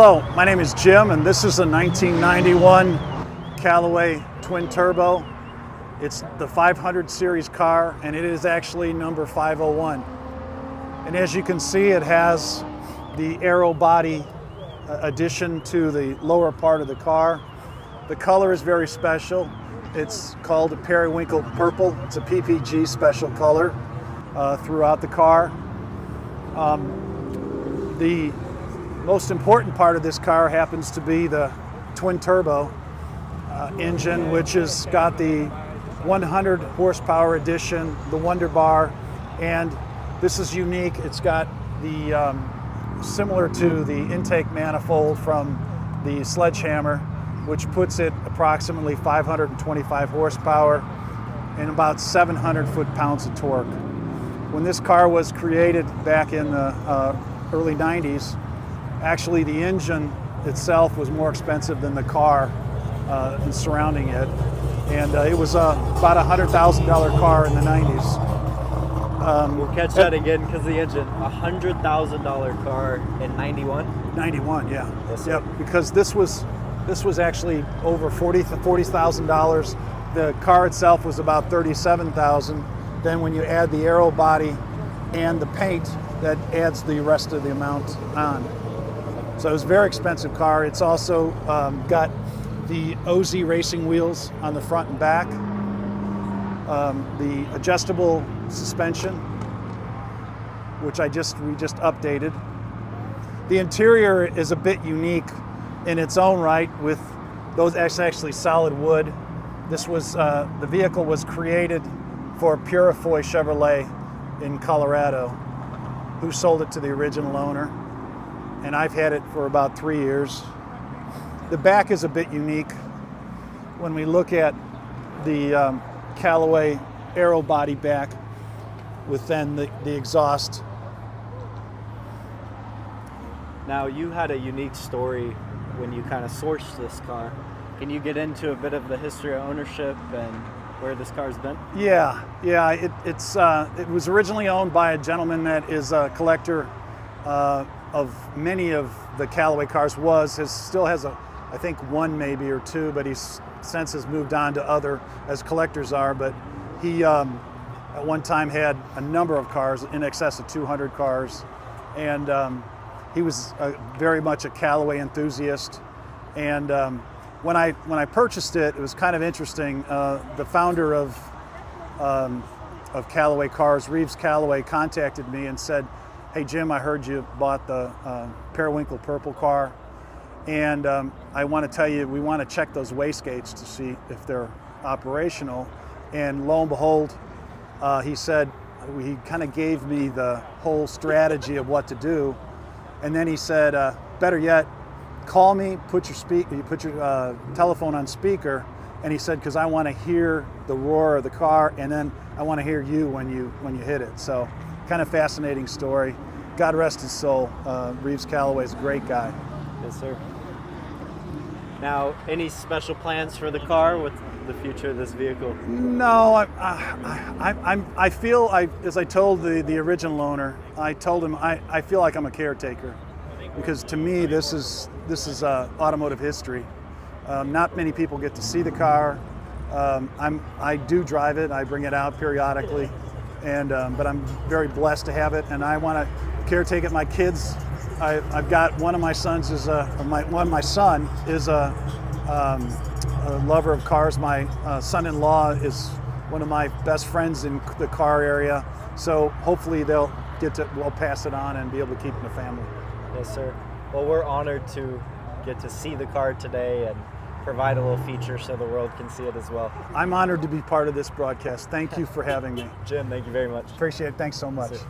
Hello, my name is Jim, and this is a 1991 Callaway Twin Turbo. It's the 500 series car, and it is actually number 501. And as you can see, it has the aero body addition to the lower part of the car. The color is very special. It's called a Periwinkle Purple. It's a PPG special color throughout the car. The most important part of this car happens to be the twin turbo engine, which has got the 100 horsepower edition, the Wonder Bar, and this is unique. It's got the similar to the intake manifold from the Sledgehammer, which puts it approximately 525 horsepower and about 700 foot-pounds of torque. When this car was created back in the early 90s, actually the engine itself was more expensive than the car and surrounding it. And it was about a $100,000 car in the 90s. We'll catch that again because the engine, a $100,000 car in 91? 91, yeah. Yes, yep, because this was actually over $40,000. The car itself was about $37,000. Then when you add the aero body and the paint, that adds the rest of the amount on. So it was a very expensive car. It's also got the OZ racing wheels on the front and back, the adjustable suspension, which we just updated. The interior is a bit unique in its own right, with those actually solid wood. This was the vehicle was created for Periwinkle Chevrolet in Colorado, who sold it to the original owner, and I've had it for about 3 years. The back is a bit unique. When we look at the Callaway aero body back with then the exhaust. Now, you had a unique story when you kind of sourced this car. Can you get into a bit of the history of ownership and where this car's been? Yeah. It was originally owned by a gentleman that is a collector of many of the Callaway cars. Still has I think one maybe or two, but he's since has moved on to other, as collectors are. But he at one time had a number of cars, in excess of 200 cars, and he was very much a Callaway enthusiast. And when I purchased it, it was kind of interesting. The founder of Callaway Cars, Reeves Callaway, contacted me and said, "Hey Jim, I heard you bought the Periwinkle Purple car, and I want to tell you, we want to check those wastegates to see if they're operational." And lo and behold, he said, he kind of gave me the whole strategy of what to do, and then he said, better yet, call me, put your telephone on speaker, and he said, because I want to hear the roar of the car, and then I want to hear you when you hit it. So, kind of fascinating story. God rest his soul. Reeves Callaway's a great guy. Yes, sir. Now, any special plans for the car with the future of this vehicle? No, I feel, as I told the original owner, I told him I feel like I'm a caretaker, because to me this is automotive history. Not many people get to see the car. I do drive it. I bring it out periodically, and but I'm very blessed to have it, and I want to caretake it. My kids, I've got one of my sons is my son is a lover of cars. My son-in-law is one of my best friends in the car area, so hopefully we'll pass it on and be able to keep it in the family. Yes, sir. Well, we're honored to get to see the car today and provide a little feature so the world can see it as well. I'm honored to be part of this broadcast. Thank you for having me. Jim, thank you very much. Appreciate it. Thanks so much. Yes, sir.